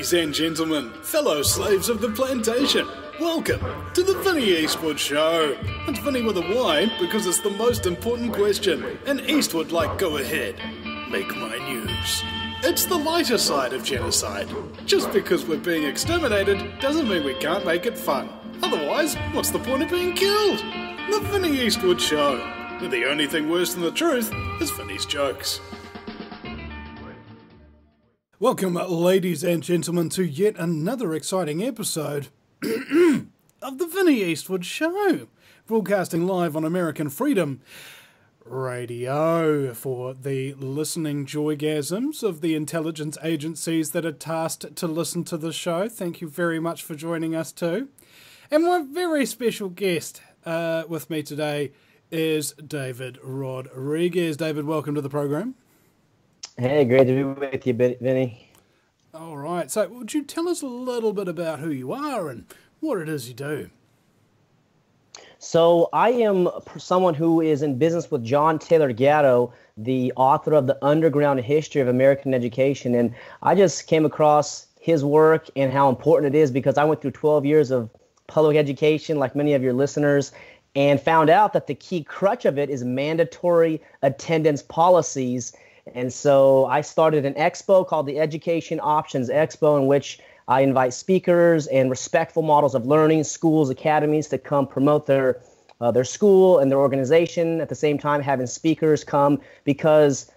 Ladies and gentlemen, fellow slaves of the plantation, welcome to the Vinny Eastwood Show. It's Vinny with a Y because it's the most important question, and Eastwood like go ahead, make my news. It's the lighter side of genocide. Just because we're being exterminated doesn't mean we can't make it fun. Otherwise, what's the point of being killed? The Vinny Eastwood Show. The only thing worse than the truth is Vinny's jokes. Welcome, ladies and gentlemen, to yet another exciting episode of the Vinny Eastwood Show, broadcasting live on American Freedom Radio for the listening joygasms of the intelligence agencies that are tasked to listen to the show. Thank you very much for joining us too. And my very special guest with me today is David Rodriguez. David, welcome to the program. Hey, great to be with you, Vinny. All right. So would you tell us a little bit about who you are and what it is you do? So I am someone who is in business with John Taylor Gatto, the author of The Underground History of American Education. And I just came across his work and how important it is because I went through 12 years of public education, like many of your listeners, and found out that the key crutch of it is mandatory attendance policies. And so I started an expo called the Education Options Expo, in which I invite speakers and respectful models of learning, schools, academies to come promote their school and their organization. At the same time, having speakers come, because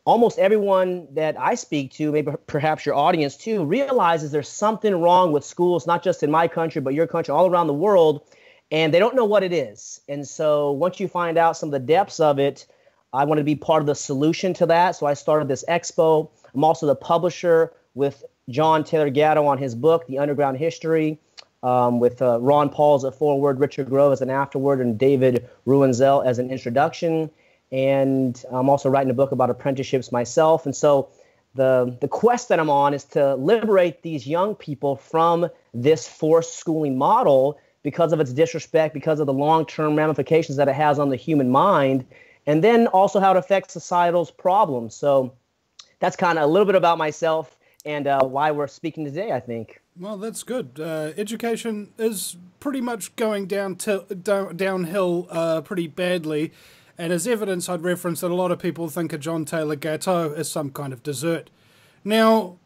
almost everyone that I speak to, maybe perhaps your audience too, realizes there's something wrong with schools, not just in my country, but your country, all around the world, and they don't know what it is. And so once you find out some of the depths of it, I wanted to be part of the solution to that. So I started this expo. I'm also the publisher with John Taylor Gatto on his book, The Underground History, with Ron Paul as a foreword, Richard Grove as an afterword, and David Ruenzel as an introduction. And I'm also writing a book about apprenticeships myself. And so the quest that I'm on is to liberate these young people from this forced schooling model because of its disrespect, because of the long-term ramifications that it has on the human mind, and then also how it affects societal's problems. So that's kind of a little bit about myself and why we're speaking today, I think. Well, that's good. Education is pretty much going downhill pretty badly. And as evidence, I'd reference that a lot of people think of John Taylor Gatto as some kind of dessert. Now,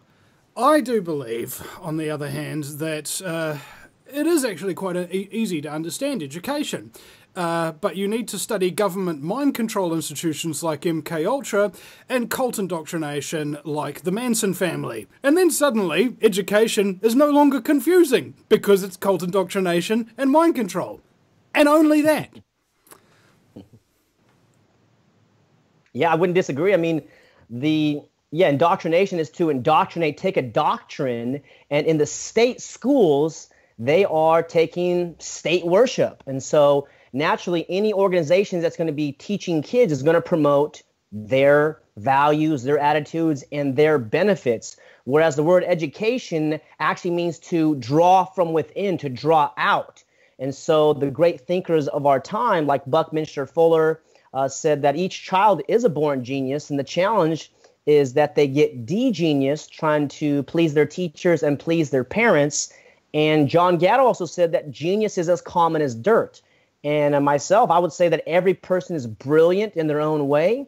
I do believe, on the other hand, that it is actually quite easy to understand education. But you need to study government mind control institutions like MKUltra and cult indoctrination like the Manson family. And then suddenly, education is no longer confusing because it's cult indoctrination and mind control. And only that. Yeah, I wouldn't disagree. I mean, indoctrination is to indoctrinate, take a doctrine, and in the state schools, they are taking state worship. And so naturally, any organization that's going to be teaching kids is going to promote their values, their attitudes, and their benefits. Whereas the word education actually means to draw from within, to draw out. And so the great thinkers of our time, like Buckminster Fuller, said that each child is a born genius, and the challenge is that they get de-genius trying to please their teachers and please their parents. And John Gatto also said that genius is as common as dirt. And myself, I would say that every person is brilliant in their own way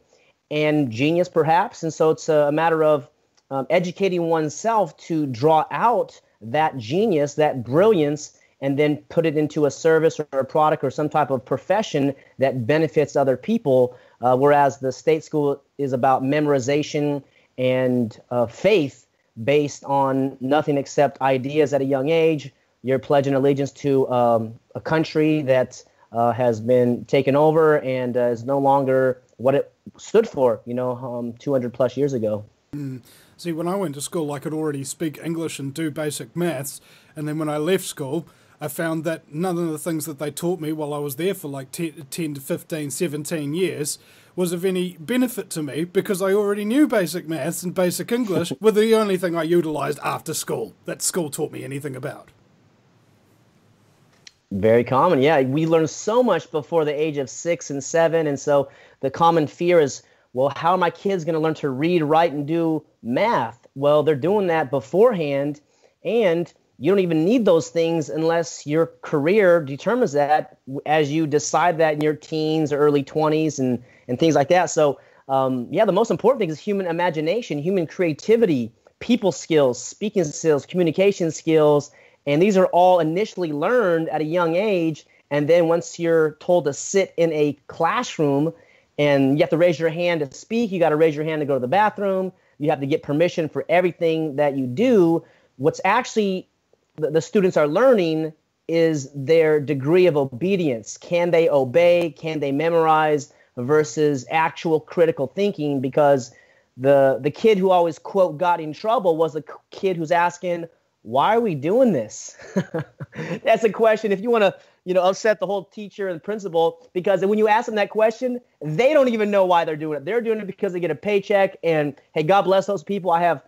and genius perhaps. And so it's a matter of educating oneself to draw out that genius, that brilliance, and then put it into a service or a product or some type of profession that benefits other people. Whereas the state school is about memorization and faith based on nothing except ideas at a young age. You're pledging allegiance to a country that has been taken over and is no longer what it stood for, 200 plus years ago. See, when I went to school, I could already speak English and do basic maths. And then when I left school, I found that none of the things that they taught me while I was there for like 10 to 15, 17 years was of any benefit to me because I already knew basic maths and basic English were the only thing I utilized after school that school taught me anything about. Very common. Yeah, we learn so much before the age of 6 and 7. And so the common fear is, well, how are my kids going to learn to read, write, and do math? Well, they're doing that beforehand And you don't even need those things unless your career determines that as you decide that in your teens or early 20s and things like that. So, yeah, the most important thing is human imagination, human creativity, people skills, speaking skills, communication skills. And these are all initially learned at a young age. And then once you're told to sit in a classroom and you have to raise your hand to speak, you got to raise your hand to go to the bathroom, you have to get permission for everything that you do. What's actually the students are learning is their degree of obedience. Can they obey? Can they memorize versus actual critical thinking? Because the kid who always, quote, got in trouble was the kid who's asking, why are we doing this? That's a question if you want to, upset the whole teacher and principal, because when you ask them that question, they don't even know why they're doing it. They're doing it because they get a paycheck. And hey, God bless those people. I have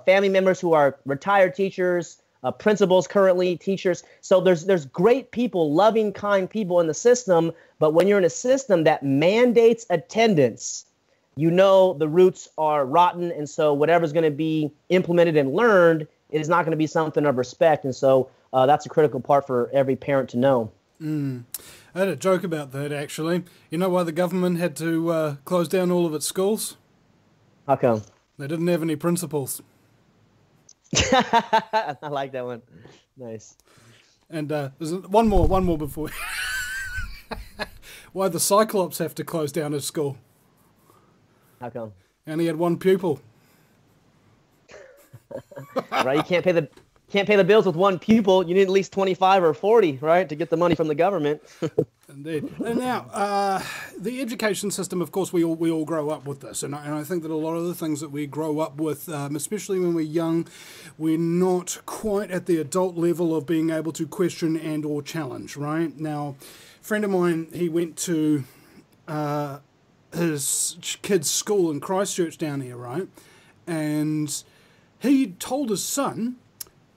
family members who are retired teachers, principals currently, teachers. So there's great people, loving, kind people in the system. But when you're in a system that mandates attendance, the roots are rotten. And so whatever's going to be implemented and learned is not going to be something of respect. And so that's a critical part for every parent to know. I had a joke about that, actually. You know why the government had to close down all of its schools? How come? They didn't have any principals. I like that one. Nice. And there's one more before. Why the Cyclops have to close down his school? How come? And he had one pupil. Right, you can't pay the bills with one pupil. You need at least 25 or 40, right, to get the money from the government. Indeed. And now, the education system, of course, we all grow up with this. And I think that a lot of the things that we grow up with, especially when we're young, we're not quite at the adult level of being able to question and or challenge, right? Now, a friend of mine, he went to his kid's school in Christchurch down here, right? And he told his son,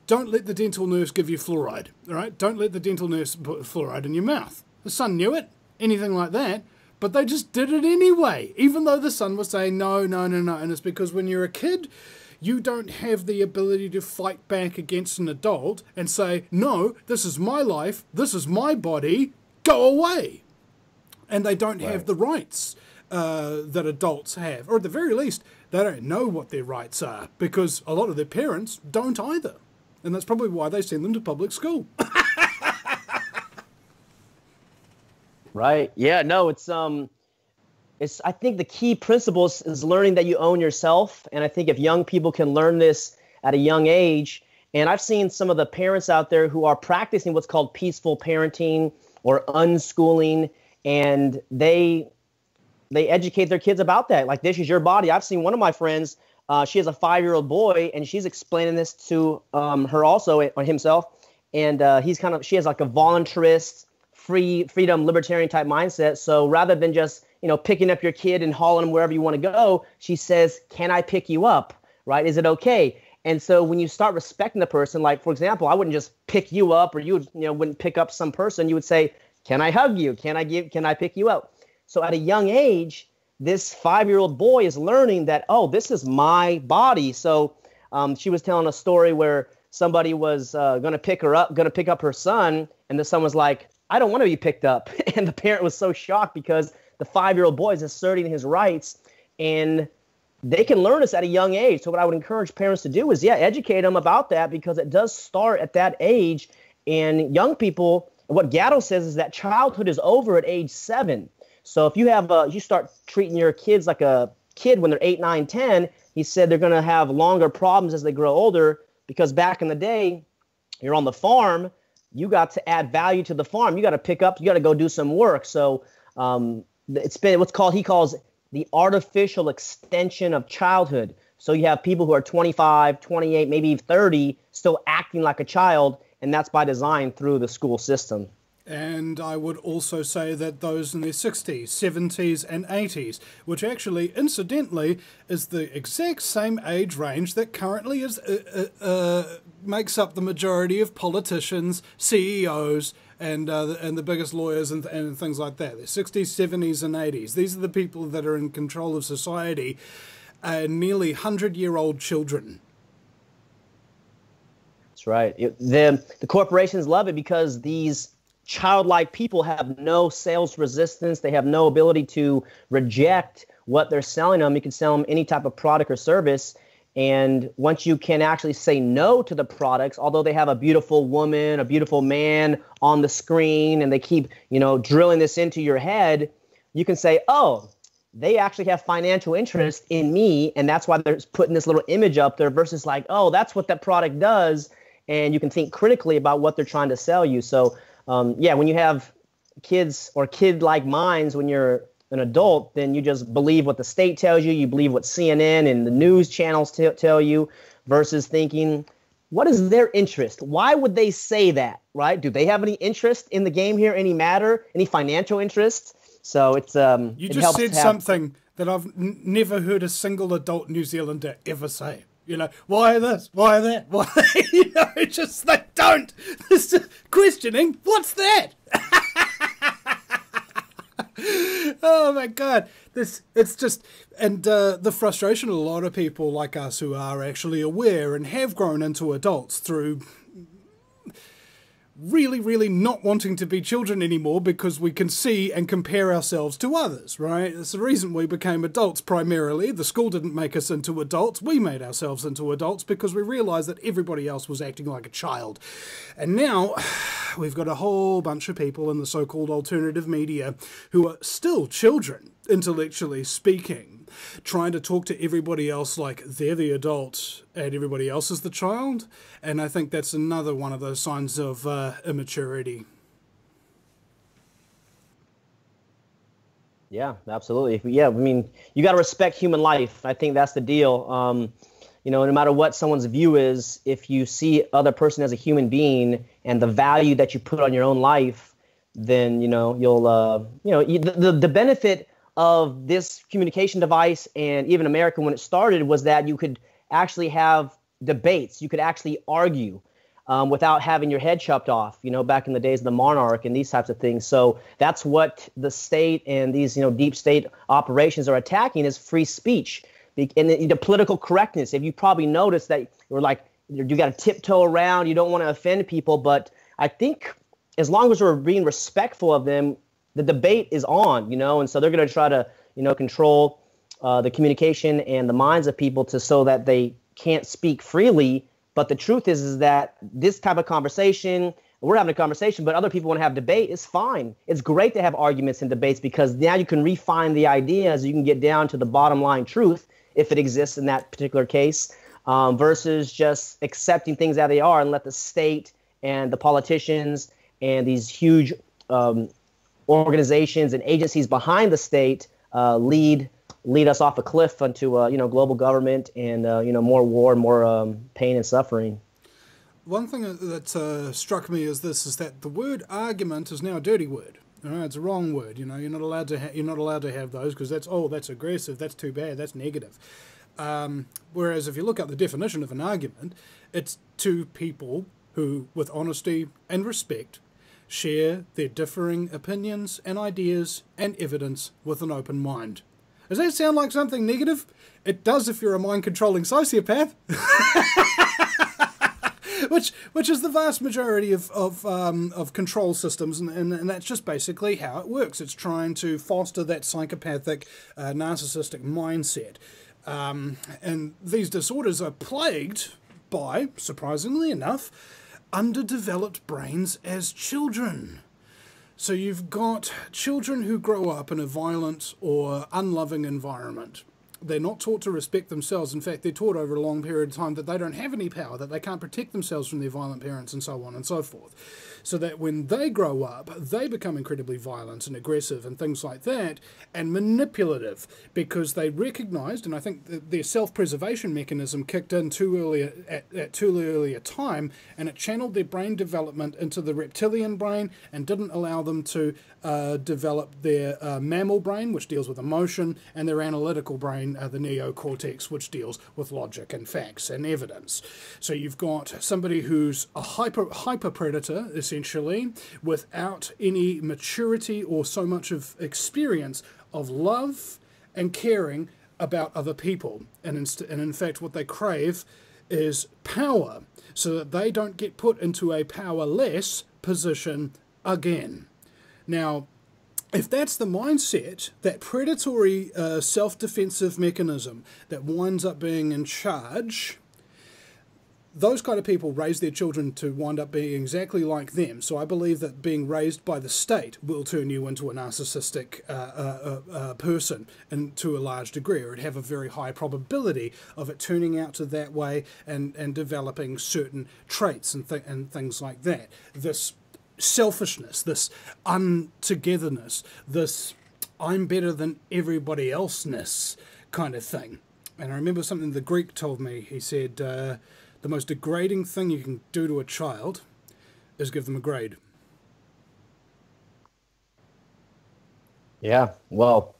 don't let the dental nurse give you fluoride, all right? Don't let the dental nurse put fluoride in your mouth. The son knew it, anything like that, but they just did it anyway, even though the son was saying, no. And it's because when you're a kid, you don't have the ability to fight back against an adult and say, no, this is my life, this is my body, go away. And they don't have the rights that adults have, or at the very least, they don't know what their rights are, because a lot of their parents don't either. And that's probably why they send them to public school. Right. Yeah, no, it's I think the key principle is learning that you own yourself. And I think if young people can learn this at a young age, and I've seen some of the parents out there who are practicing what's called peaceful parenting or unschooling, and they educate their kids about that. Like, this is your body. I've seen one of my friends, she has a 5-year-old boy, and she's explaining this to her also, or himself. And she has like a voluntarist, freedom, libertarian type mindset. So rather than just, picking up your kid and hauling them wherever you want to go, she says, can I pick you up? Right? Is it okay? And so when you start respecting the person, like, for example, I wouldn't just pick you up, or you wouldn't pick up some person. You would say, can I hug you? Can I pick you up? So at a young age, this 5-year-old boy is learning that, oh, this is my body. So she was telling a story where somebody was going to pick up her son, and the son was like, I don't want to be picked up. And the parent was so shocked because the 5-year-old boy is asserting his rights, and they can learn this at a young age. So what I would encourage parents to do is, educate them about that, because it does start at that age. And young people, what Gatto says is that childhood is over at age 7. So if you start treating your kids like a kid when they're 8, 9, 10, he said they're going to have longer problems as they grow older, because back in the day, you're on the farm, you got to add value to the farm. You got to pick up, you got to go do some work. So it's been he calls the artificial extension of childhood. So you have people who are 25, 28, maybe 30, still acting like a child, and that's by design through the school system. And I would also say that those in their 60s, 70s, and 80s, which actually, incidentally, is the exact same age range that currently makes up the majority of politicians, CEOs, and the biggest lawyers and things like that. The 60s, 70s, and 80s. These are the people that are in control of society, nearly 100-year-old children. That's right. The corporations love it because these childlike people have no sales resistance. They have no ability to reject what they're selling them. You can sell them any type of product or service. And once you can actually say no to the products, although they have a beautiful woman, a beautiful man on the screen, and they keep, drilling this into your head, you can say, oh, they actually have financial interest in me, and that's why they're putting this little image up there versus like, oh, that's what that product does. And you can think critically about what they're trying to sell you. So, when you have kids or kid-like minds when you're an adult, then you just believe what the state tells you. You believe what CNN and the news channels tell you versus thinking, what is their interest? Why would they say that, right? Do they have any interest in the game here, any matter, any financial interest? So it's you just said something that I've never heard a single adult New Zealander ever say. Why this? Why that? Why? Just they don't. It's just questioning. What's that? Oh my God! It's just, and the frustration of a lot of people like us who are actually aware and have grown into adults through really, really not wanting to be children anymore because we can see and compare ourselves to others, right? It's the reason we became adults primarily. The school didn't make us into adults. We made ourselves into adults because we realized that everybody else was acting like a child. And now we've got a whole bunch of people in the so-called alternative media who are still children, intellectually speaking, trying to talk to everybody else like they're the adult and everybody else is the child. And I think that's another one of those signs of immaturity. Yeah, absolutely. Yeah, I mean, you got to respect human life. I think that's the deal. No matter what someone's view is, if you see other person as a human being and the value that you put on your own life, then, you'll, the benefit of this communication device and even America when it started was that you could actually have debates. You could actually argue without having your head chopped off, back in the days of the monarch and these types of things. So that's what the state and these, deep state operations are attacking is free speech and the political correctness. If you probably noticed that you're like, you got to tiptoe around, you don't want to offend people. But I think as long as we're being respectful of them, the debate is on, and so they're going to try to, control the communication and the minds of people so that they can't speak freely. But the truth is that this type of conversation, we're having a conversation, but other people want to have debate. It's fine. It's great to have arguments and debates because now you can refine the ideas. You can get down to the bottom line truth if it exists in that particular case versus just accepting things as they are and let the state and the politicians and these huge organizations and agencies behind the state lead us off a cliff onto global government and more war, more pain and suffering. One thing that struck me is that the word argument is now a dirty word. It's a wrong word. You're not allowed to have those because that's aggressive. That's too bad. That's negative. Whereas if you look up the definition of an argument, it's two people who, with honesty and respect, share their differing opinions and ideas and evidence with an open mind. Does that sound like something negative? It does if you're a mind-controlling sociopath. Which is the vast majority of control systems, and that's just basically how it works. It's trying to foster that psychopathic, narcissistic mindset. And these disorders are plagued by, surprisingly enough, underdeveloped brains as children. So you've got children who grow up in a violent or unloving environment. They're not taught to respect themselves. In fact, they're taught over a long period of time that they don't have any power, that they can't protect themselves from their violent parents and so on and so forth. So that when they grow up, they become incredibly violent and aggressive and things like that, and manipulative, because they recognized, and I think their self-preservation mechanism kicked in too early at too early a time, and it channeled their brain development into the reptilian brain and didn't allow them to develop their mammal brain, which deals with emotion, and their analytical brain, the neocortex, which deals with logic and facts and evidence. So you've got somebody who's a hyper predator, essentially, without any maturity or so much of experience of love and caring about other people. And in fact, what they crave is power, so that they don't get put into a powerless position again. Now, if that's the mindset, that predatory self-defensive mechanism that winds up being in charge, those kind of people raise their children to wind up being exactly like them. So I believe that being raised by the state will turn you into a narcissistic person, and to a large degree, or it'd have a very high probability of it turning out to that way, and developing certain traits and things like that. This selfishness, this untogetherness, this I'm better than everybody else-ness kind of thing. And I remember something the Greek told me. He said, the most degrading thing you can do to a child is give them a grade. Yeah, well,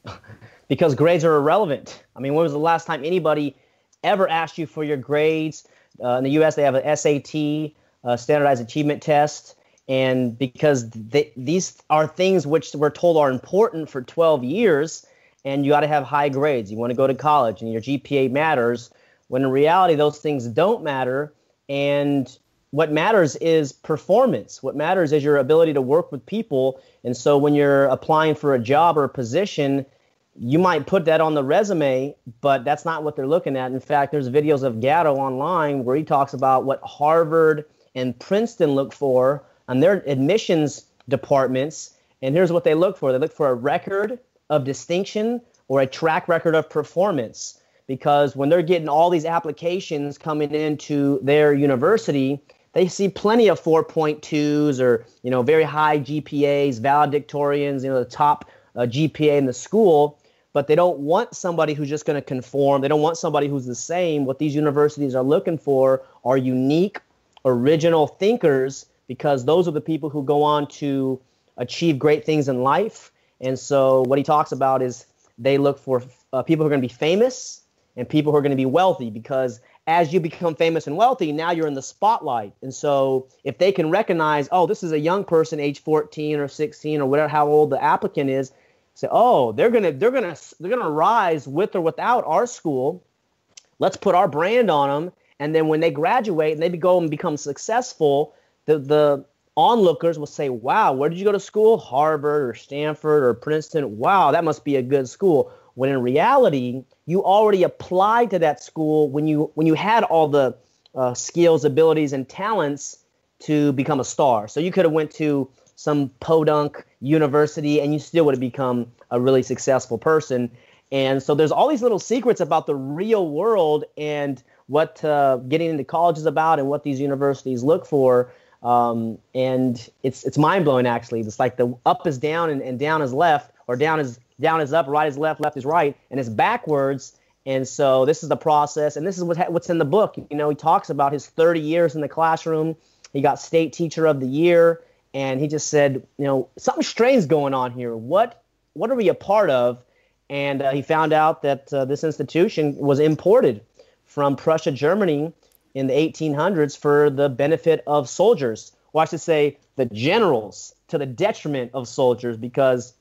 because grades are irrelevant. I mean, when was the last time anybody ever asked you for your grades? In the U.S., they have a SAT, Standardized Achievement Test, and because these are things which we're told are important for 12 years, and you got to have high grades. You want to go to college, and your GPA matters, when in reality, those things don't matter, and what matters is performance. What matters is your ability to work with people. And so when you're applying for a job or a position, you might put that on the resume, but that's not what they're looking at. In fact, there's videos of Gatto online where he talks about what Harvard and Princeton look for on their admissions departments. And here's what they look for. They look for a record of distinction or a track record of performance. Because when they're getting all these applications coming into their university, they see plenty of 4.2s or, very high GPAs, valedictorians, the top GPA in the school. But they don't want somebody who's just going to conform. They don't want somebody who's the same. What these universities are looking for are unique, original thinkers, because those are the people who go on to achieve great things in life. And so what he talks about is they look for people who are going to be famous, and people who are going to be wealthy, because as you become famous and wealthy, now you're in the spotlight. And so if they can recognize, oh, this is a young person, age 14 or 16 or whatever, how old the applicant is, say, oh, they're gonna rise with or without our school. Let's put our brand on them. And then when they graduate and they go and become successful, the onlookers will say, wow, where did you go to school? Harvard or Stanford or Princeton. Wow, that must be a good school. When in reality, you already applied to that school when you had all the skills, abilities, and talents to become a star. So you could have went to some podunk university and you still would have become a really successful person. And so there's all these little secrets about the real world and what getting into college is about and what these universities look for. And it's mind-blowing, actually. It's like the up is down and down is left, or down is up, right is left, left is right, and it's backwards. And so this is the process, and this is what's in the book. He talks about his 30 years in the classroom. He got State Teacher of the Year, and he just said, something strange going on here. What are we a part of? And he found out that this institution was imported from Prussia, Germany in the 1800s for the benefit of soldiers, or I should say the generals, to the detriment of soldiers, because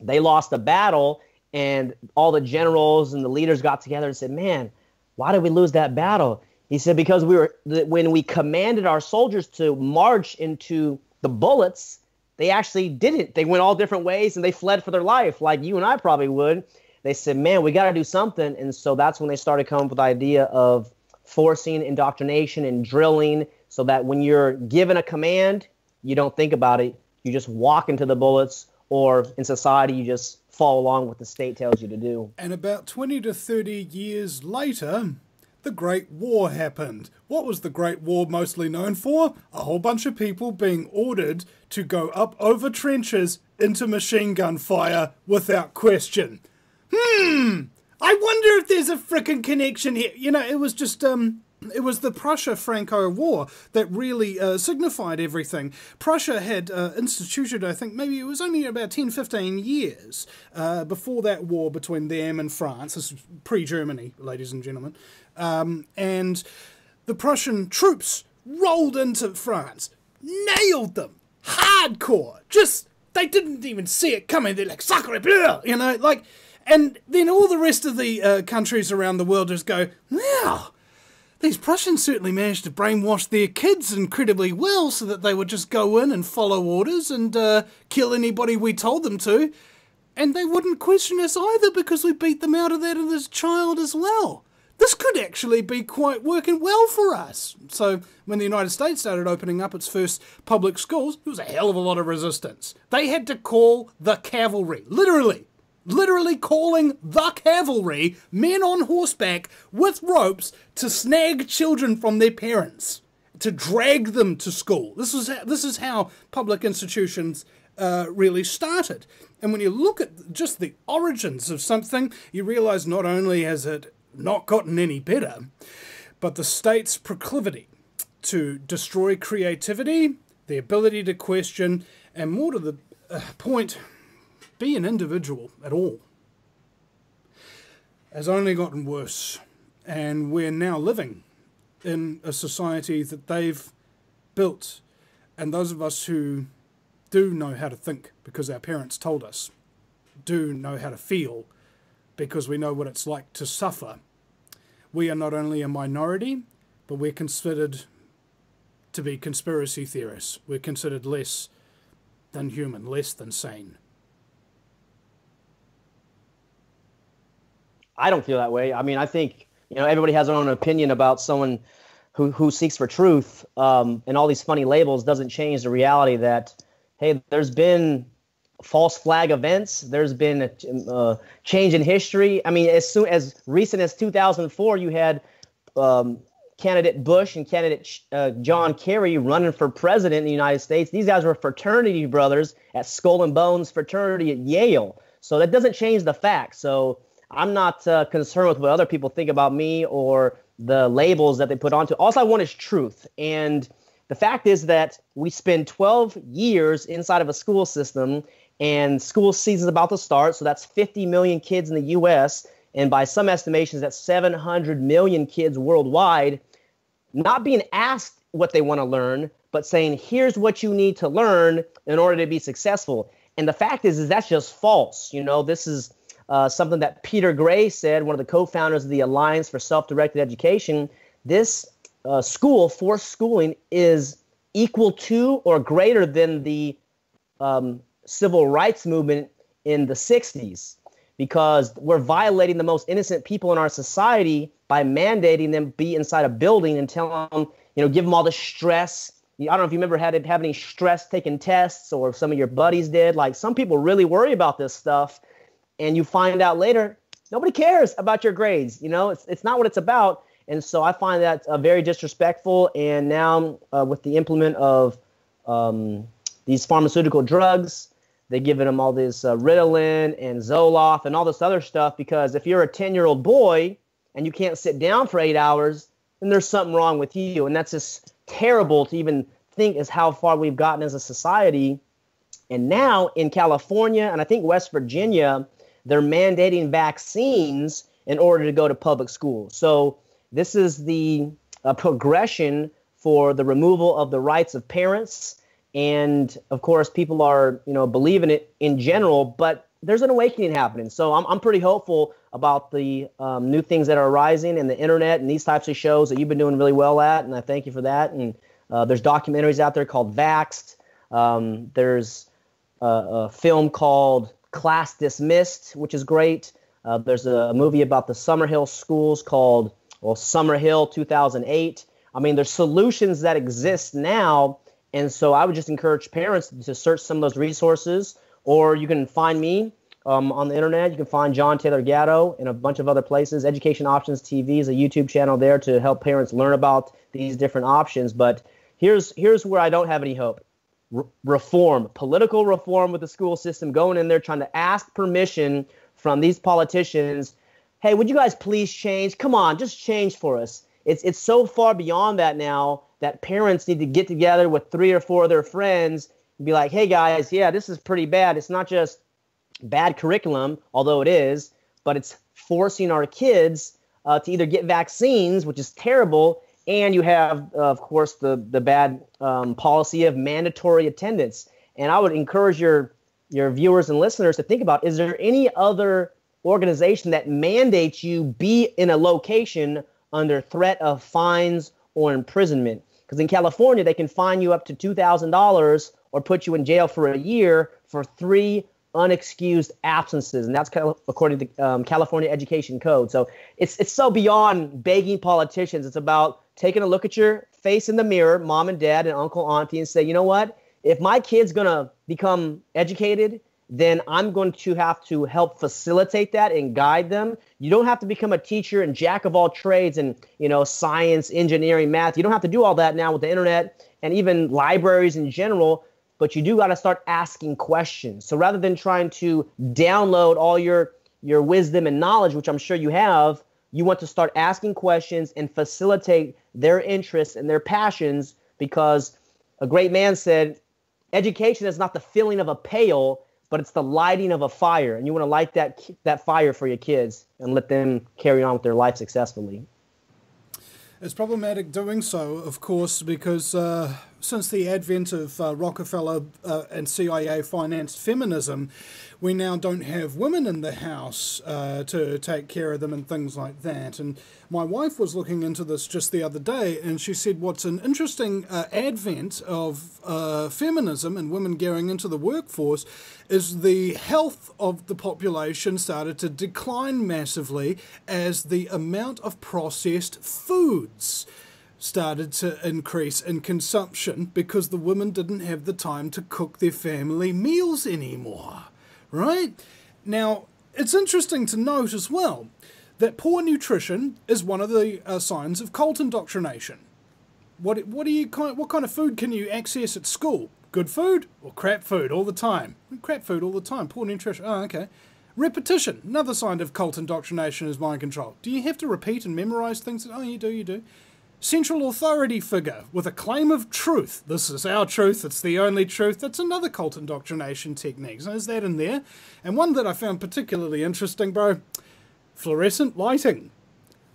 they lost a battle and all the generals and the leaders got together and said, man, why did we lose that battle? He said, because when we commanded our soldiers to march into the bullets, they actually didn't. They went all different ways and they fled for their life, like you and I probably would. They said, man, we got to do something. And so that's when they started coming up with the idea of forcing indoctrination and drilling, so that when you're given a command, you don't think about it. You just walk into the bullets, or in society, you just follow along what the state tells you to do. And about 20 to 30 years later, the Great War happened. What was the Great War mostly known for? A whole bunch of people being ordered to go up over trenches into machine gun fire without question. I wonder if there's a frickin' connection here. It was just, it was the Prussia-Franco War that really signified everything. Prussia had instituted, I think, maybe it was only about 10, 15 years before that war between them and France. This was pre-Germany, ladies and gentlemen. And the Prussian troops rolled into France, nailed them, hardcore. They didn't even see it coming. They're like, sacre bleu, and then all the rest of the countries around the world just go, wow, These Prussians certainly managed to brainwash their kids incredibly well so that they would just go in and follow orders and kill anybody we told them to. And they wouldn't question us either because we beat them out of that as a child as well. This could actually be quite working well for us. So when the United States started opening up its first public schools, there was a hell of a lot of resistance. They had to call the cavalry, literally calling the cavalry, men on horseback with ropes, to snag children from their parents, to drag them to school. This is how public institutions really started. And when you look at just the origins of something, you realize not only has it not gotten any better, but the state's proclivity to destroy creativity, the ability to question, and more to the point, be an individual at all, has only gotten worse. And we're now living in a society that they've built. And those of us who do know how to think because our parents told us, do know how to feel because we know what it's like to suffer, we are not only a minority, but we're considered to be conspiracy theorists. We're considered less than human, less than sane. I don't feel that way. I mean, I think, everybody has their own opinion about someone who seeks for truth, and all these funny labels doesn't change the reality that, hey, there's been false flag events. There's been a change in history. I mean, as recent as 2004, you had candidate Bush and candidate John Kerry running for president in the United States. These guys were fraternity brothers at Skull and Bones fraternity at Yale. So that doesn't change the facts. So I'm not concerned with what other people think about me or the labels that they put onto. All I want is truth. And the fact is that we spend 12 years inside of a school system, and school season's about to start. So that's 50 million kids in the U.S. And by some estimations, that's 700 million kids worldwide, not being asked what they want to learn, but saying, here's what you need to learn in order to be successful. And the fact is that's just false. This is something that Peter Gray said, one of the co-founders of the Alliance for Self-Directed Education. This forced schooling, is equal to or greater than the civil rights movement in the 60s, because we're violating the most innocent people in our society by mandating them be inside a building and tell them, give them all the stress. I don't know if you remember have any stress taking tests, or if some of your buddies did. Like, some people really worry about this stuff, and you find out later, nobody cares about your grades. It's not what it's about. And so I find that very disrespectful. And now with the implement of these pharmaceutical drugs, they're giving them all this Ritalin and Zoloft and all this other stuff, because if you're a 10-year-old boy and you can't sit down for 8 hours, then there's something wrong with you. And that's just terrible to even think is how far we've gotten as a society. And now in California and I think West Virginia, they're mandating vaccines in order to go to public school. So this is the progression for the removal of the rights of parents. And of course, people are, believing it in general, but there's an awakening happening. So I'm pretty hopeful about the new things that are arising in the internet and these types of shows that you've been doing really well at. And I thank you for that. And there's documentaries out there called Vaxxed. There's a film called Class Dismissed, which is great. There's a movie about the Summerhill schools called Summerhill 2008. I mean, there's solutions that exist now. And so I would just encourage parents to search some of those resources, or you can find me on the internet. You can find John Taylor Gatto in a bunch of other places. Education Options TV is a YouTube channel there to help parents learn about these different options. But here's where I don't have any hope. Reform, political reform with the school system, going in there trying to ask permission from these politicians. Hey, would you guys please change? Come on, just change for us. It's so far beyond that now that parents need to get together with 3 or 4 of their friends and be like, hey guys, yeah, this is pretty bad. It's not just bad curriculum, although it is, but it's forcing our kids to either get vaccines, which is terrible, and you have, of course, the bad policy of mandatory attendance. And I would encourage your viewers and listeners to think about, is there any other organization that mandates you be in a location under threat of fines or imprisonment. Because in California, they can fine you up to $2,000 or put you in jail for a year for 3 unexcused absences, and that's according to the California Education Code. So it's so beyond begging politicians. It's about taking a look at your face in the mirror, mom and dad and uncle, auntie, and say, you know what? If my kid's going to become educated, then I'm going to have to help facilitate that and guide them. You don't have to become a teacher and jack of all trades and, science, engineering, math. You don't have to do all that now with the internet and even libraries in general. But you do got to start asking questions. So rather than trying to download all your wisdom and knowledge, which I'm sure you have, you want to start asking questions and facilitate their interests and their passions, because a great man said, education is not the filling of a pail, but it's the lighting of a fire. And you want to light that fire for your kids and let them carry on with their life successfully. It's problematic doing so, of course, because since the advent of Rockefeller and CIA-financed feminism, we now don't have women in the house to take care of them and things like that. And my wife was looking into this just the other day, and she said what's an interesting advent of feminism and women going into the workforce is the health of the population started to decline massively as the amount of processed foods started to increase in consumption because the women didn't have the time to cook their family meals anymore, right? Now, it's interesting to note as well that poor nutrition is one of the signs of cult indoctrination. What kind of food can you access at school? Good food or crap food all the time? Crap food all the time. Poor nutrition. Oh, okay. Repetition. Another sign of cult indoctrination is mind control. Do you have to repeat and memorize things? Oh, you do. Central authority figure with a claim of truth. This is our truth. It's the only truth. That's another cult indoctrination technique. So is that in there? And one that I found particularly interesting, bro. Fluorescent lighting.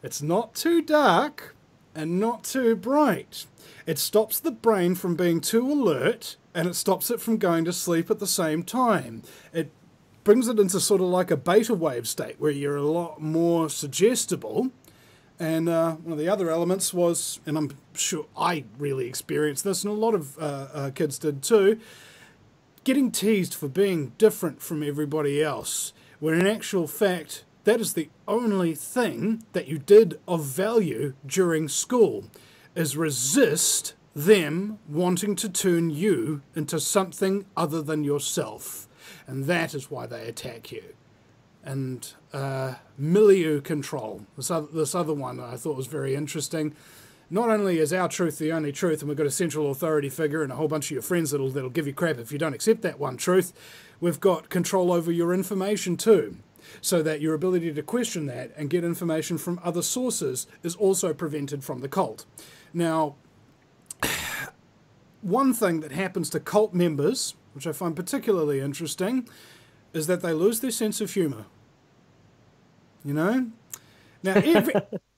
It's not too dark and not too bright. It stops the brain from being too alert, and it stops it from going to sleep at the same time. It brings it into sort of like a beta wave state where you're a lot more suggestible. And one of the other elements was, and I'm sure I really experienced this, and a lot of kids did too, getting teased for being different from everybody else, where in actual fact, that is the only thing that you did of value during school, is resist them wanting to turn you into something other than yourself. And that is why they attack you. And milieu control, this other one I thought was very interesting. Not only is our truth the only truth, and we've got a central authority figure and a whole bunch of your friends that'll give you crap if you don't accept that one truth, we've got control over your information too, so that your ability to question that and get information from other sources is also prevented from the cult. Now, one thing that happens to cult members, which I find particularly interesting, is that they lose their sense of humor. You know? Now,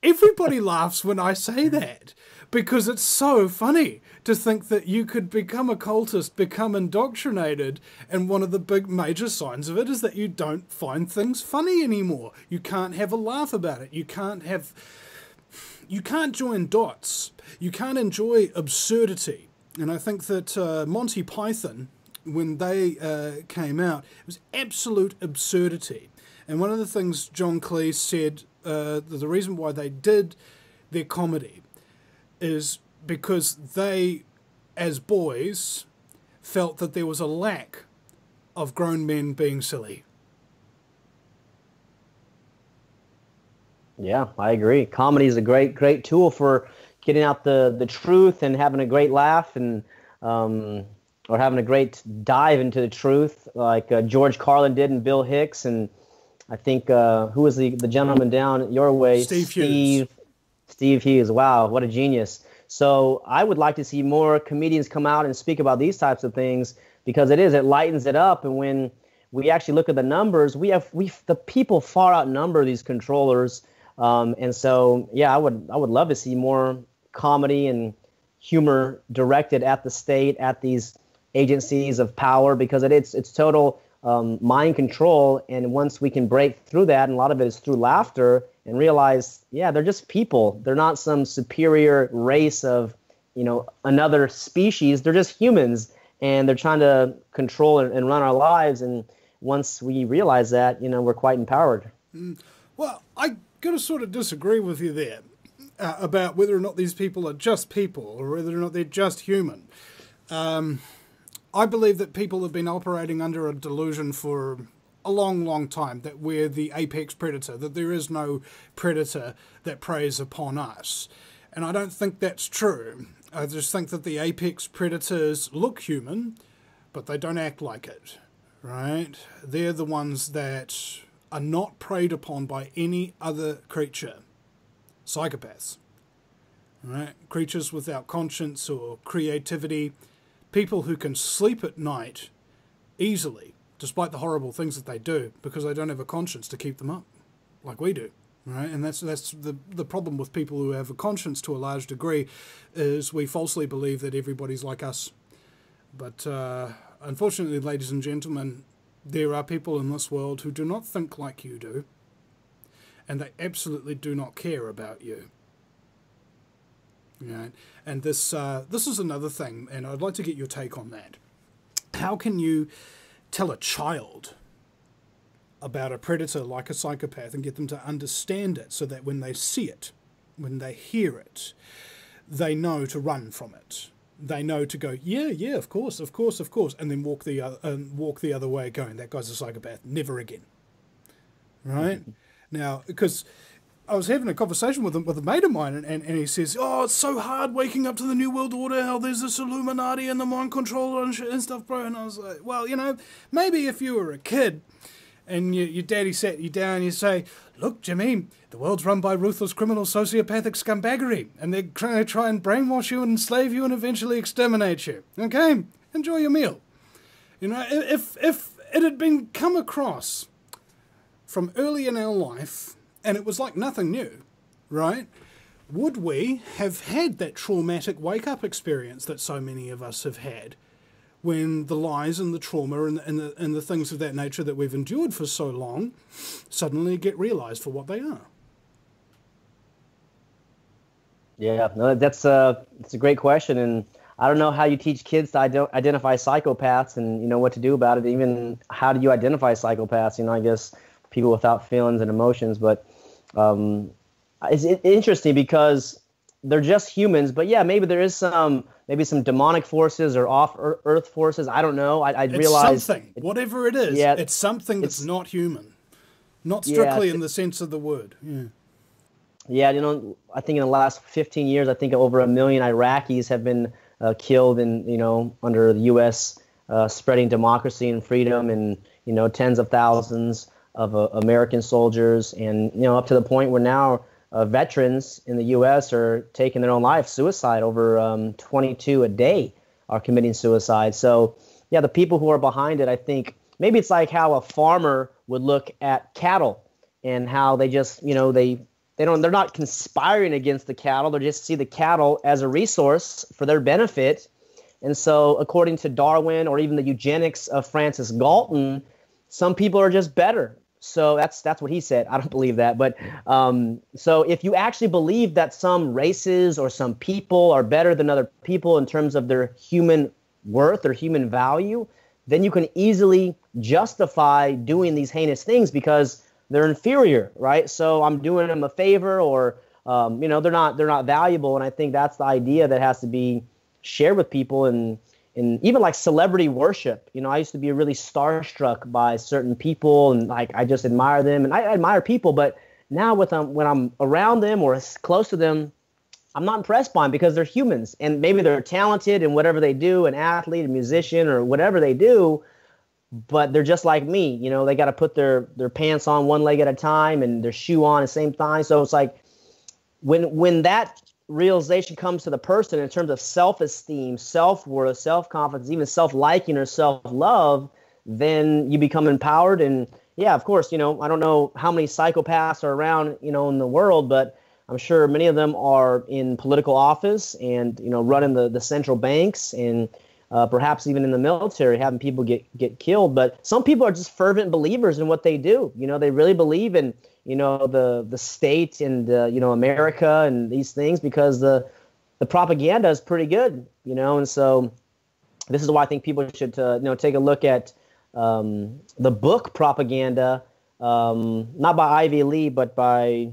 everybody laughs when I say that, because it's so funny to think that you could become a cultist, become indoctrinated, and one of the big major signs of it is that you don't find things funny anymore. You can't have a laugh about it. You can't join dots. You can't enjoy absurdity. And I think that Monty Python, when they came out, it was absolute absurdity. And one of the things John Cleese said, the reason why they did their comedy is because they, as boys, felt that there was a lack of grown men being silly. Yeah, I agree. Comedy is a great tool for getting out the truth and having a great laugh, and or having a great dive into the truth, like George Carlin did and Bill Hicks, and I think who was the gentleman down your way? Steve Hughes. Steve Hughes. Wow, what a genius. So I would like to see more comedians come out and speak about these types of things, because it lightens it up. And when we actually look at the numbers, the people far outnumber these controllers. And so, yeah, I would love to see more comedy and humor directed at the state, at these agencies of power, because it's total mind control. And once we can break through that, and a lot of it is through laughter, and realize, yeah, they're just people. They're not some superior race of, another species. They're just humans, and they're trying to control and run our lives. And once we realize that, we're quite empowered. Well, I got to sort of disagree with you there about whether or not these people are just people or whether or not they're just human. I believe that people have been operating under a delusion for a long, long time that we're the apex predator, that there is no predator that preys upon us. And I don't think that's true. I just think that the apex predators look human, but they don't act like it, right? They're the ones that are not preyed upon by any other creature. Psychopaths, right? Creatures without conscience or creativity, people who can sleep at night easily, despite the horrible things that they do, because they don't have a conscience to keep them up, like we do, right? And that's the problem with people who have a conscience to a large degree, is we falsely believe that everybody's like us. But unfortunately, ladies and gentlemen, there are people in this world who do not think like you do, and they absolutely do not care about you. Right? And this is another thing, and I'd like to get your take on that. How can you tell a child about a predator like a psychopath and get them to understand it so that when they see it, when they hear it, they know to run from it? They know to go, yeah, of course, and then walk the other way, going, that guy's a psychopath, never again. Right? Now, because I was having a conversation with a mate of mine, and he says, oh, it's so hard waking up to the New World Order, how there's this Illuminati and the mind control and shit and stuff, bro. And I was like, well, maybe if you were a kid and your daddy sat you down and you say, look, Jimmy, the world's run by ruthless criminal sociopathic scumbaggery, and they're trying to try and brainwash you and enslave you and eventually exterminate you. Okay? Enjoy your meal. If it had been come across from early in our life, and it was like nothing new, right? Would we have had that traumatic wake-up experience that so many of us have had, when the lies and the trauma and the things of that nature that we've endured for so long suddenly get realized for what they are? Yeah, no, that's a great question, and I don't know how you teach kids to identify psychopaths and what to do about it. Even how do you identify psychopaths? I guess people without feelings and emotions, but it's interesting because they're just humans. But yeah, maybe there is some demonic forces or off-earth forces. I don't know. I realize something, whatever it is, yeah, it's something that's not human, not strictly in the sense of the word. Yeah, I think in the last 15 years, I think over 1 million Iraqis have been killed under the U.S. Spreading democracy and freedom, and tens of thousands of American soldiers, and up to the point where now veterans in the U.S. are taking their own life, suicide. Over 22 a day are committing suicide. So yeah, the people who are behind it, I think maybe it's like how a farmer would look at cattle, and how they just they're not conspiring against the cattle. They just see the cattle as a resource for their benefit. And so according to Darwin, or even the eugenics of Francis Galton, some people are just better. So that's what he said. I don't believe that. But so if you actually believe that some races or some people are better than other people in terms of their human worth or human value, then you can easily justify doing these heinous things because they're inferior, right? So I'm doing them a favor, or they're not valuable. And I think that's the idea that has to be shared with people. And even like celebrity worship, I used to be really starstruck by certain people, and like I just admire them, and I admire people. But now when I'm around them or close to them, I'm not impressed by them because they're humans, and maybe they're talented in whatever they do, an athlete, a musician, or whatever they do. But they're just like me, they got to put their pants on one leg at a time and their shoe on at the same time. So it's like when that realization comes to the person in terms of self-esteem, self-worth, self-confidence, even self-liking or self-love, then you become empowered. And yeah, of course, I don't know how many psychopaths are around, in the world, but I'm sure many of them are in political office and, running the central banks. And perhaps even in the military, having people get killed. But some people are just fervent believers in what they do. You know, they really believe in, you know, the state and, you know, America and these things because the propaganda is pretty good, you know. And so this is why I think people should, you know, take a look at the book Propaganda, not by Ivy Lee, but by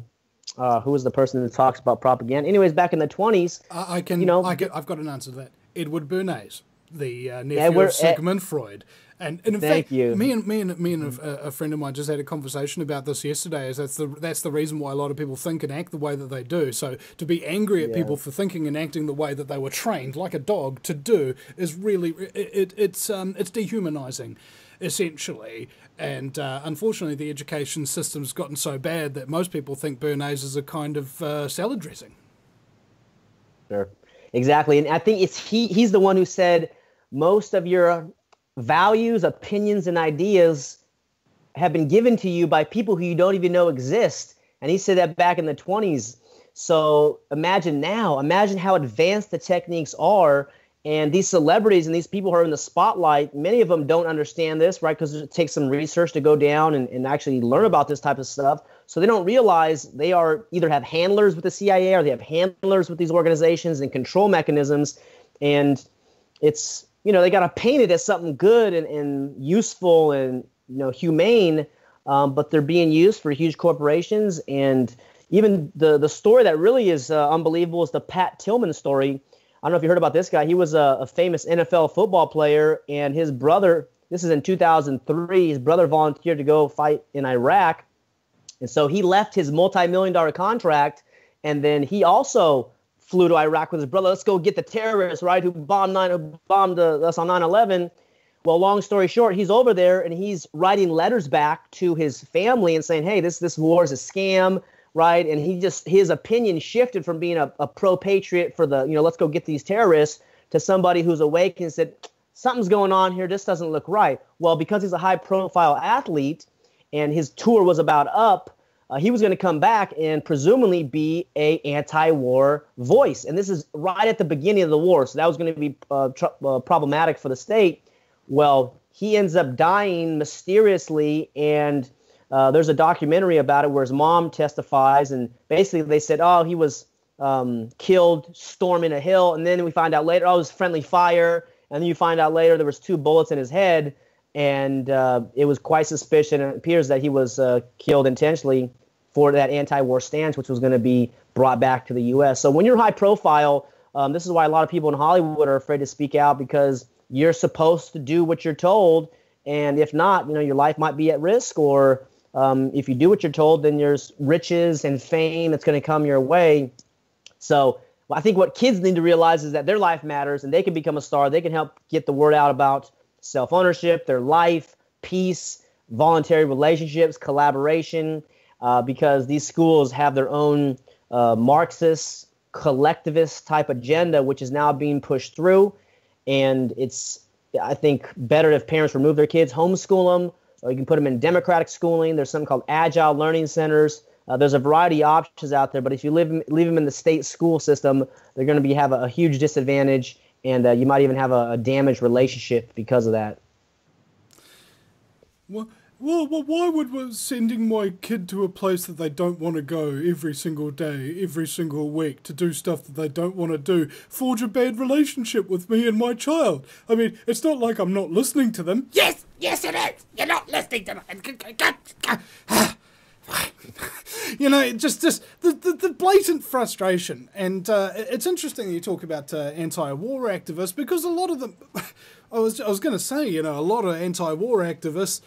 who was the person that talks about propaganda? Anyways, back in the 20s, you know, I've got an answer to that. Edward Bernays, the nephew of Sigmund Freud. And in fact, me and a friend of mine just had a conversation about this yesterday. Is that's the reason why a lot of people think and act the way that they do. So to be angry at people for thinking and acting the way that they were trained, like a dog, to do is really it's dehumanizing, essentially. And unfortunately, the education system's gotten so bad that most people think Bernays is a kind of salad dressing. Sure, exactly. And I think he's the one who said most of your values, opinions, and ideas have been given to you by people who you don't even know exist. And he said that back in the 20s. So imagine how advanced the techniques are. And these celebrities and these people who are in the spotlight, many of them don't understand this, right? Because it takes some research to go down and actually learn about this type of stuff. So they don't realize they are either have handlers with the CIA or they have handlers with these organizations and control mechanisms. And it's, you know, they got to paint it as something good and useful and, you know, humane, but they're being used for huge corporations. And even the story that really is unbelievable is the Pat Tillman story. I don't know if you heard about this guy. He was a famous NFL football player, and his brother, this is in 2003, his brother volunteered to go fight in Iraq. And so he left his multi-million-dollar contract, and then he also flew to Iraq with his brother. Let's go get the terrorists, right, who bombed us on 9/11. Well, long story short, he's over there and he's writing letters back to his family and saying, hey, this war is a scam, right? And his opinion shifted from being a pro-patriot for the, you know, let's go get these terrorists to somebody who's awake and said, something's going on here. This doesn't look right. Well, because he's a high-profile athlete and his tour was about up, he was going to come back and presumably be a anti-war voice. And this is right at the beginning of the war. So that was going to be problematic for the state. Well, he ends up dying mysteriously. And there's a documentary about it where his mom testifies. And basically they said, oh, he was killed storming a hill. And then we find out later, oh, it was friendly fire. And then you find out later there was 2 bullets in his head. And it was quite suspicious. And it appears that he was killed intentionally for that anti-war stance, which was going to be brought back to the U.S. So when you're high profile, this is why a lot of people in Hollywood are afraid to speak out because you're supposed to do what you're told. And if not, you know, your life might be at risk. Or if you do what you're told, then there's riches and fame that's going to come your way. So I think what kids need to realize is that their life matters and they can become a star. They can help get the word out about self-ownership, their life, peace, voluntary relationships, collaboration, because these schools have their own Marxist, collectivist type agenda, which is now being pushed through. And it's, I think, better if parents remove their kids, homeschool them, or you can put them in democratic schooling. There's something called agile learning centers. There's a variety of options out there, but if you leave them in the state school system, they're going to have a huge disadvantage. And you might even have a damaged relationship because of that. Well, why would sending my kid to a place that they don't want to go every single day, every single week, to do stuff that they don't want to do, forge a bad relationship with me and my child? I mean, it's not like I'm not listening to them. Yes, it is. You're not listening to them. You know, just the blatant frustration. And it's interesting that you talk about anti-war activists, because a lot of them, I was going to say, you know, a lot of anti-war activists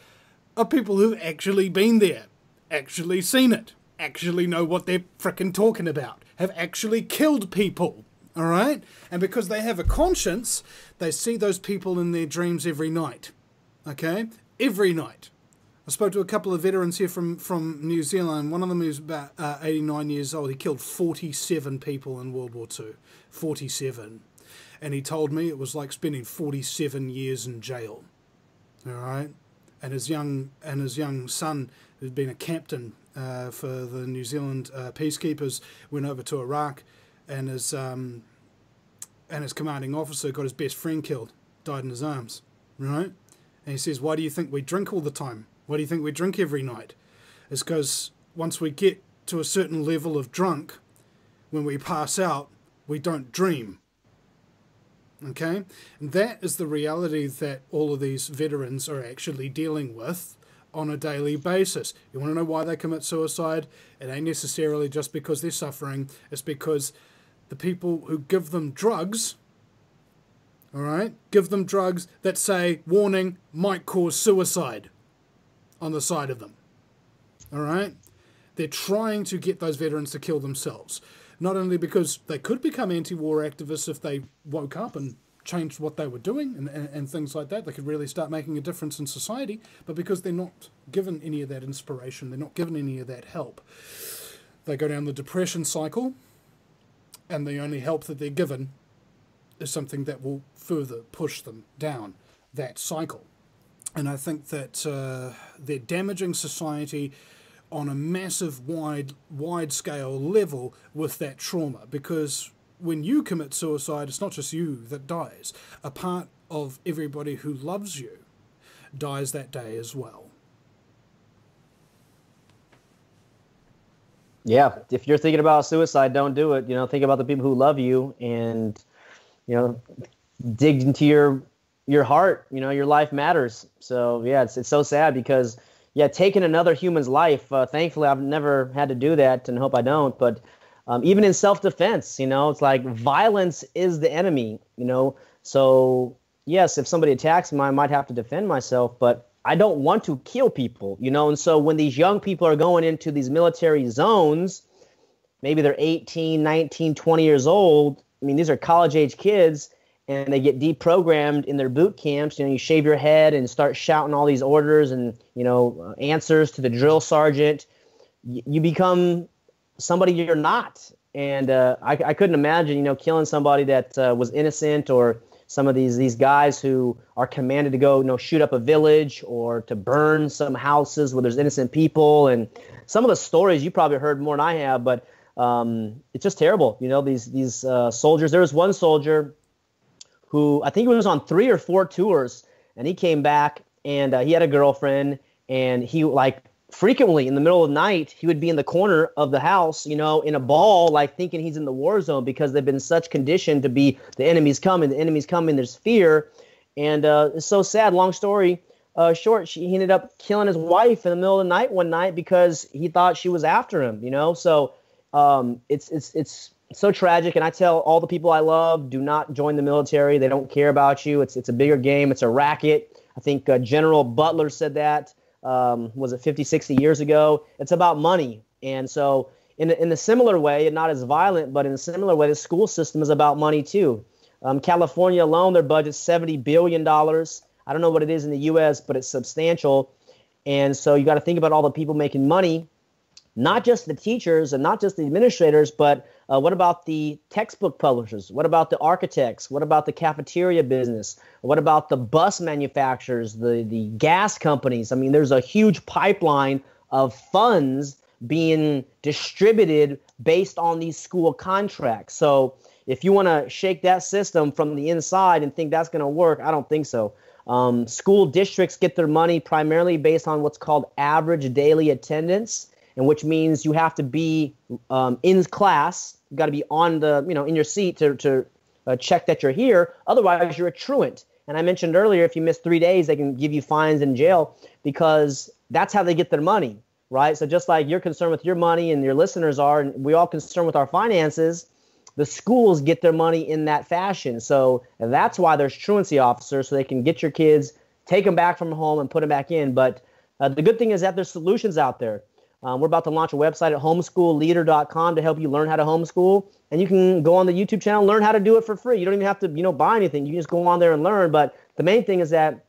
are people who've actually been there, actually seen it, actually know what they're frickin' talking about, have actually killed people, all right? And because they have a conscience, they see those people in their dreams every night, okay? Every night. I spoke to a couple of veterans here from New Zealand. One of them is about 89 years old. He killed 47 people in World War II. 47. And he told me it was like spending 47 years in jail. All right? And his young son, who'd been a captain for the New Zealand peacekeepers, went over to Iraq, and his commanding officer got his best friend killed. died in his arms, right? And he says, why do you think we drink all the time? Why do you think we drink every night? It's because once we get to a certain level of drunk, when we pass out, we don't dream. Okay? And that is the reality that all of these veterans are actually dealing with on a daily basis. You want to know why they commit suicide? It ain't necessarily just because they're suffering. It's because the people who give them drugs, all right, give them drugs that say, warning, might cause suicide on the side of them. All right? They're trying to get those veterans to kill themselves. Not only because they could become anti-war activists if they woke up and changed what they were doing and things like that. They could really start making a difference in society, but because they're not given any of that inspiration, they're not given any of that help. They go down the depression cycle, and the only help that they're given is something that will further push them down that cycle. And I think that they're damaging society on a massive, wide-scale level with that trauma. Because when you commit suicide, it's not just you that dies. A part of everybody who loves you dies that day as well. Yeah, if you're thinking about suicide, don't do it. Think about the people who love you and, dig into your heart. Your life matters. So, yeah, it's so sad because, yeah, taking another human's life, thankfully I've never had to do that and hope I don't. But even in self-defense, it's like violence is the enemy, So, yes, if somebody attacks me, I might have to defend myself, but I don't want to kill people, And so when these young people are going into these military zones, maybe they're 18, 19, 20 years old. I mean, these are college-age kids, and they get deprogrammed in their boot camps. You shave your head and start shouting all these orders and, answers to the drill sergeant. You become somebody you're not. And I couldn't imagine, killing somebody that was innocent, or some of these guys who are commanded to go, shoot up a village or to burn some houses where there's innocent people. And some of the stories you probably heard more than I have, but it's just terrible. These soldiers. There was one soldier who I think he was on 3 or 4 tours, and he came back and he had a girlfriend, and he frequently in the middle of the night, he would be in the corner of the house, in a ball, thinking he's in the war zone because they've been such conditioned to be the enemy's coming, there's fear. And it's so sad. Long story short, he ended up killing his wife in the middle of the night one night because he thought she was after him, So it's so tragic. And I tell all the people I love, do not join the military. They don't care about you. It's a bigger game. It's a racket. I think General Butler said that. Was it 50, 60 years ago? It's about money. And so in a similar way, and not as violent, but in a similar way, the school system is about money too. California alone, their budget's $70 billion. I don't know what it is in the U.S., but it's substantial. And so you got to think about all the people making money, not just the teachers and not just the administrators, but what about the textbook publishers? What about the architects? What about the cafeteria business? What about the bus manufacturers, the gas companies? I mean, there's a huge pipeline of funds being distributed based on these school contracts. So if you want to shake that system from the inside and think that's going to work, I don't think so. School districts get their money primarily based on what's called average daily attendance, and which means you have to be in class. You got to be on the, in your seat to check that you're here. Otherwise, you're a truant. And I mentioned earlier, if you miss 3 days, they can give you fines in jail because that's how they get their money, right? So just like you're concerned with your money and your listeners are, and we all concerned with our finances, the schools get their money in that fashion. So that's why there's truancy officers, so they can get your kids, take them back from home and put them back in. But the good thing is that there's solutions out there. We're about to launch a website at homeschoolleader.com to help you learn how to homeschool. And you can go on the YouTube channel, learn how to do it for free. You don't even have to, buy anything. You can just go on there and learn. But the main thing is that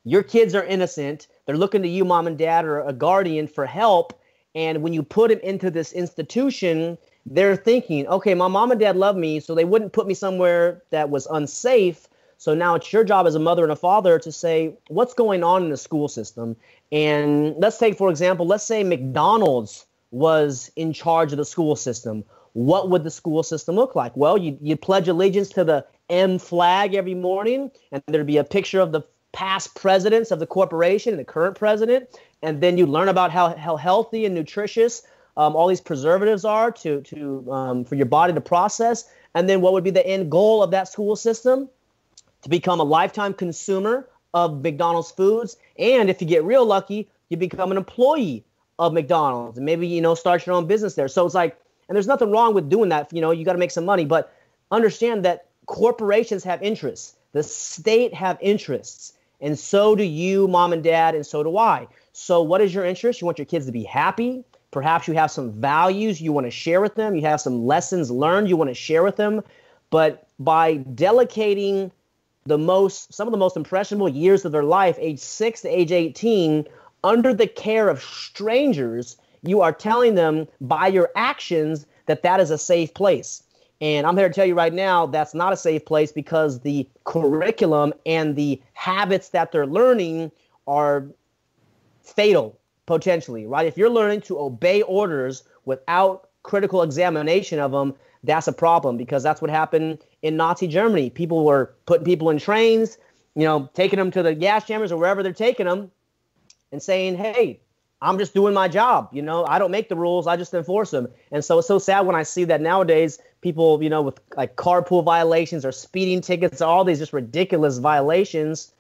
your kids are innocent. They're looking to you, mom and dad, or a guardian for help. And when you put them into this institution, they're thinking, okay, my mom and dad love me, so they wouldn't put me somewhere that was unsafe. So now it's your job as a mother and a father to say, what's going on in the school system? And let's take, for example, let's say McDonald's was in charge of the school system. What would the school system look like? Well, you pledge allegiance to the M flag every morning, and there'd be a picture of the past presidents of the corporation and the current president, and then you learn about how healthy and nutritious all these preservatives are for your body to process, and then what would be the end goal of that school system? To become a lifetime consumer of McDonald's foods, and if you get real lucky, you become an employee of McDonald's, and maybe, start your own business there. So it's like, and there's nothing wrong with doing that. You got to make some money, but understand that corporations have interests. The state have interests, and so do you, mom and dad, and so do I. So what is your interest? You want your kids to be happy. Perhaps you have some values you want to share with them. You have some lessons learned you want to share with them. But by delegating some of the most impressionable years of their life, age 6 to age 18, under the care of strangers, you are telling them by your actions that is a safe place. And I'm here to tell you right now, that's not a safe place, because the curriculum and the habits that they're learning are fatal, potentially, right? If you're learning to obey orders without critical examination of them, that's a problem, because that's what happened in Nazi Germany. People were putting people in trains, taking them to the gas chambers or wherever they're taking them, and saying, hey, I'm just doing my job. I don't make the rules. I just enforce them. And so it's so sad when I see that nowadays people, with like carpool violations or speeding tickets, all these just ridiculous violations.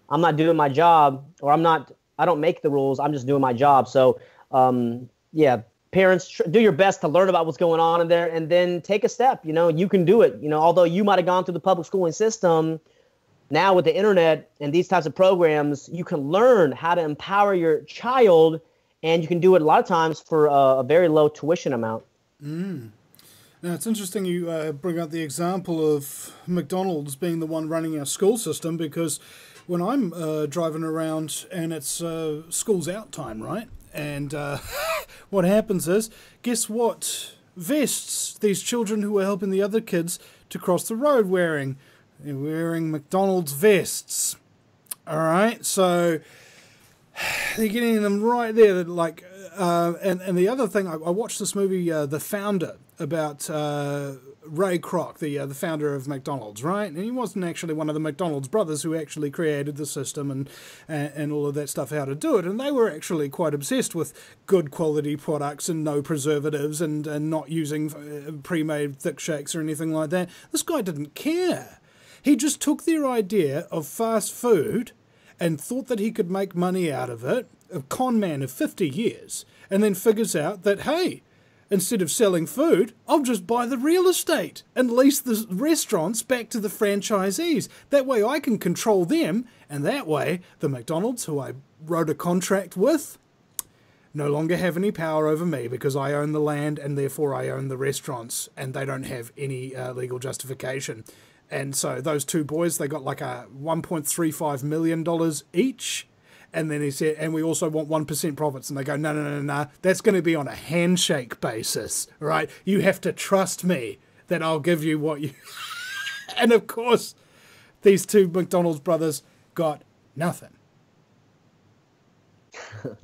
I'm not doing my job, or I don't make the rules. I'm just doing my job. So, parents, do your best to learn about what's going on in there, and then take a step. You can do it. Although you might have gone through the public schooling system, now with the internet and these types of programs, you can learn how to empower your child, and you can do it a lot of times for a very low tuition amount. Now, it's interesting you bring up the example of McDonald's being the one running our school system, because when I'm driving around and it's school's out time, right? And what happens is, guess what vests these children who are helping the other kids to cross the road wearing? They're wearing McDonald's vests. All right, so they're getting them right there. Like, and the other thing, I watched this movie, The Founder, about Ray Kroc, the founder of McDonald's, right? And he wasn't actually one of the McDonald's brothers who actually created the system and all of that stuff, how to do it. And they were actually quite obsessed with good quality products and no preservatives and not using pre-made thick shakes or anything like that. This guy didn't care. He just took their idea of fast food and thought that he could make money out of it, a con man of 50 years, and then figures out that, hey, instead of selling food, I'll just buy the real estate and lease the restaurants back to the franchisees. That way I can control them, and that way the McDonald's, who I wrote a contract with, no longer have any power over me, because I own the land and therefore I own the restaurants, and they don't have any legal justification. And so those two boys, they got like a $1.35 million each. And then he said, and we also want 1% profits. And they go, no. That's going to be on a handshake basis, right? You have to trust me that I'll give you what you... And of course, these two McDonald's brothers got nothing.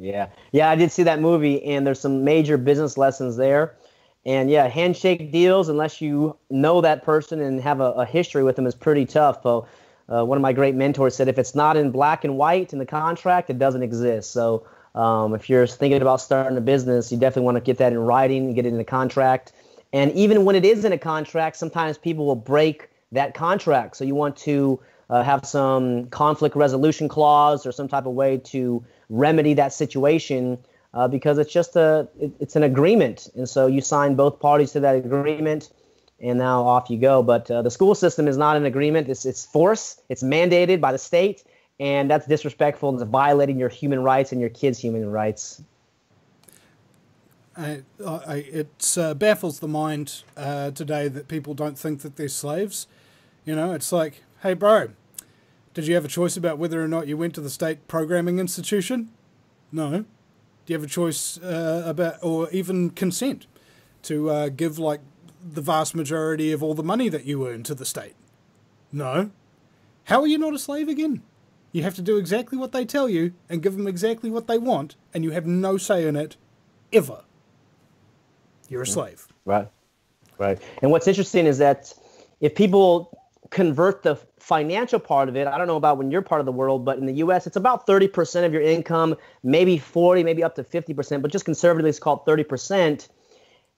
Yeah, I did see that movie, and there's some major business lessons there. And yeah, handshake deals, unless you know that person and have a history with them, is pretty tough. So one of my great mentors said, if it's not in black and white in the contract, it doesn't exist. So if you're thinking about starting a business, you definitely want to get that in writing and get it in the contract. And even when it is in a contract, sometimes people will break that contract. So you want to have some conflict resolution clause or some type of way to remedy that situation. Because it's just it's an agreement. And so you sign both parties to that agreement, and now off you go. But the school system is not an agreement. It's force. It's mandated by the state, and that's disrespectful and it's violating your human rights and your kids' human rights. It baffles the mind today that people don't think that they're slaves. It's like, hey, bro, did you have a choice about whether or not you went to the state programming institution? No. Do you have a choice about, or even consent to give like the vast majority of all the money that you earn to the state? No. How are you not a slave again? You have to do exactly what they tell you and give them exactly what they want, and you have no say in it ever. You're a slave. Right. And what's interesting is that if people convert the financial part of it, I don't know about when you're part of the world, but in the U.S., it's about 30% of your income, maybe 40, maybe up to 50%, but just conservatively, it's called 30%.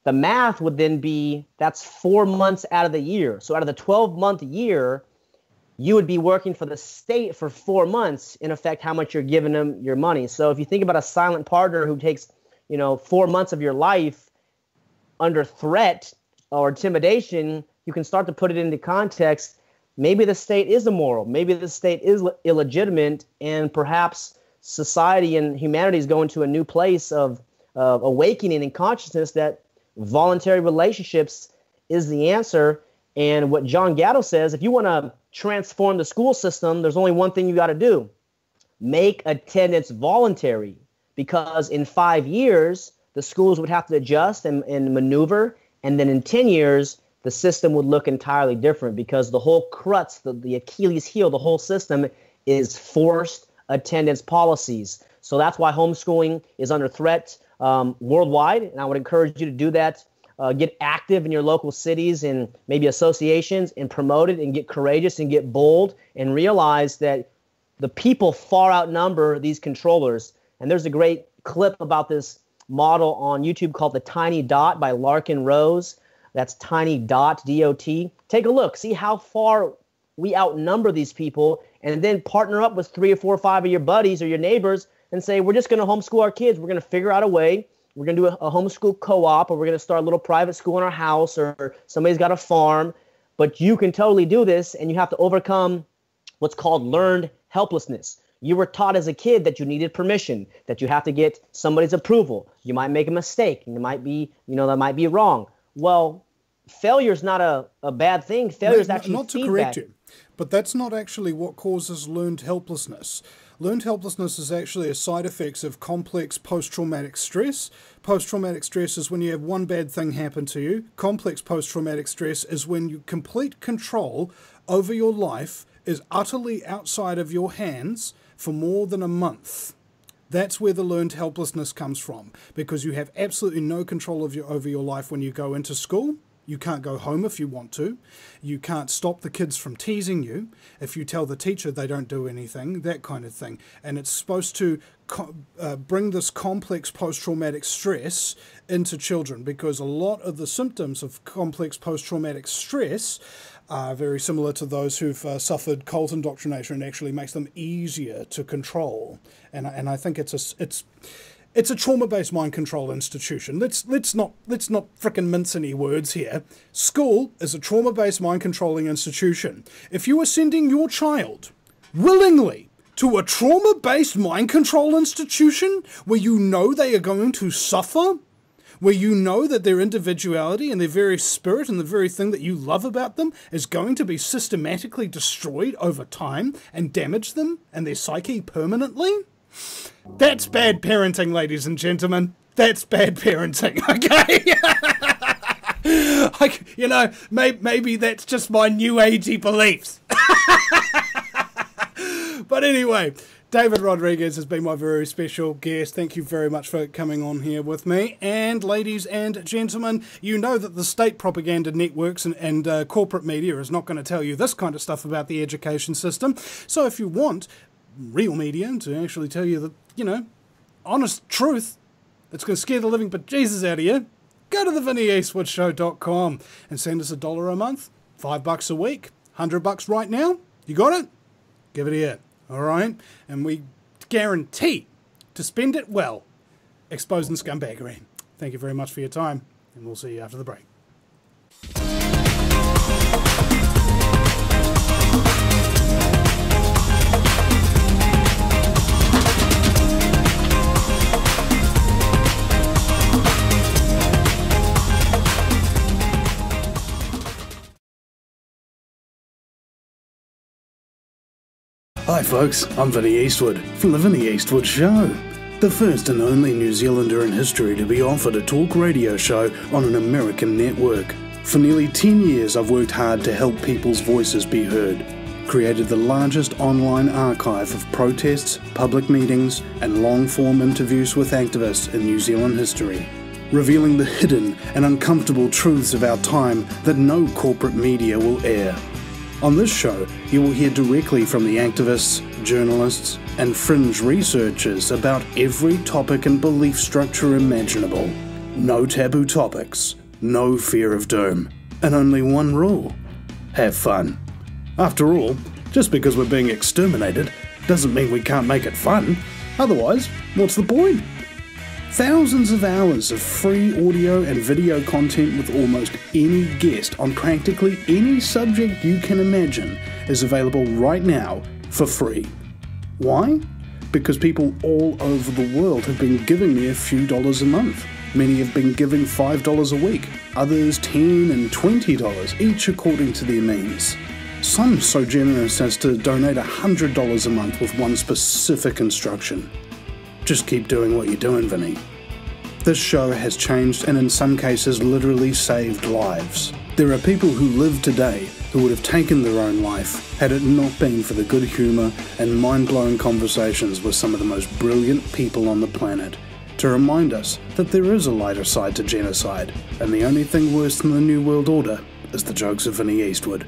The math would then be that's 4 months out of the year. So out of the 12-month year, you would be working for the state for 4 months, in effect, how much you're giving them your money. So if you think about a silent partner who takes, 4 months of your life under threat or intimidation, you can start to put it into context. Maybe the state is immoral. Maybe the state is illegitimate, and perhaps society and humanity is going to a new place of awakening and consciousness that voluntary relationships is the answer. And what John Gatto says, if you want to transform the school system, there's only one thing you got to do. Make attendance voluntary, because in 5 years, the schools would have to adjust and maneuver. And then in 10 years, the system would look entirely different, because the whole crux, the Achilles heel, the whole system is forced attendance policies. So that's why homeschooling is under threat worldwide. And I would encourage you to do that. Get active in your local cities and maybe associations and promote it, and get courageous and get bold and realize that the people far outnumber these controllers. And there's a great clip about this model on YouTube called The Tiny Dot by Larkin Rose. That's Tiny Dot, D-O-T. Take a look. See how far we outnumber these people, and then partner up with 3 or 4 or 5 of your buddies or your neighbors and say, we're just going to homeschool our kids. We're going to figure out a way. We're going to do a homeschool co-op, or we're going to start a little private school in our house, or somebody's got a farm. But you can totally do this, and you have to overcome what's called learned helplessness. You were taught as a kid that you needed permission, that you have to get somebody's approval. You might make a mistake, and it might be, that might be wrong. Well, failure is not a bad thing. Failure is actually not to correct you, but that's not actually what causes learned helplessness. Learned helplessness is actually a side effect of complex post-traumatic stress. Post-traumatic stress is when you have one bad thing happen to you. Complex post-traumatic stress is when you complete control over your life is utterly outside of your hands for more than a month. That's where the learned helplessness comes from, because you have absolutely no control over your life when you go into school. You can't go home if you want to. You can't stop the kids from teasing you. If you tell the teacher they don't do anything, that kind of thing. And it's supposed to bring this complex post-traumatic stress into children, because a lot of the symptoms of complex post-traumatic stress are very similar to those who've suffered cult indoctrination, and actually makes them easier to control. And I think it's a trauma-based mind control institution. Let's not frickin' mince any words here. School is a trauma-based mind controlling institution. If you are sending your child willingly to a trauma-based mind control institution where you know they are going to suffer, where you know that their individuality and their very spirit and the very thing that you love about them is going to be systematically destroyed over time and damage them and their psyche permanently, that's bad parenting, ladies and gentlemen. That's bad parenting, okay? Maybe that's just my new agey beliefs. But anyway, David Rodriguez has been my very special guest. Thank you very much for coming on here with me. And ladies and gentlemen, you know that the state propaganda networks and corporate media is not going to tell you this kind of stuff about the education system. So if you want real media to actually tell you the, honest truth that's going to scare the living bejesus out of you, go to thevinnieeastwoodshow.com and send us $1 a month, $5 a week, $100 right now. You got it? Give it here. All right? And we guarantee to spend it well exposing scumbaggery. Thank you very much for your time, and we'll see you after the break. Hi folks, I'm Vinnie Eastwood from The Vinnie Eastwood Show, the first and only New Zealander in history to be offered a talk radio show on an American network. For nearly 10 years I've worked hard to help people's voices be heard, created the largest online archive of protests, public meetings and long-form interviews with activists in New Zealand history, revealing the hidden and uncomfortable truths of our time that no corporate media will air. On this show, you will hear directly from the activists, journalists, and fringe researchers about every topic and belief structure imaginable. No taboo topics, no fear of doom, and only one rule: have fun. After all, just because we're being exterminated doesn't mean we can't make it fun. Otherwise, what's the point? Thousands of hours of free audio and video content with almost any guest on practically any subject you can imagine is available right now for free. Why? Because people all over the world have been giving me a few dollars a month. Many have been giving $5 a week, others $10 and $20, each according to their means. Some so generous as to donate $100 a month with one specific instruction: just keep doing what you're doing, Vinny. This show has changed and in some cases literally saved lives. There are people who live today who would have taken their own life had it not been for the good humour and mind-blowing conversations with some of the most brilliant people on the planet to remind us that there is a lighter side to genocide, and the only thing worse than the New World Order is the jokes of Vinny Eastwood.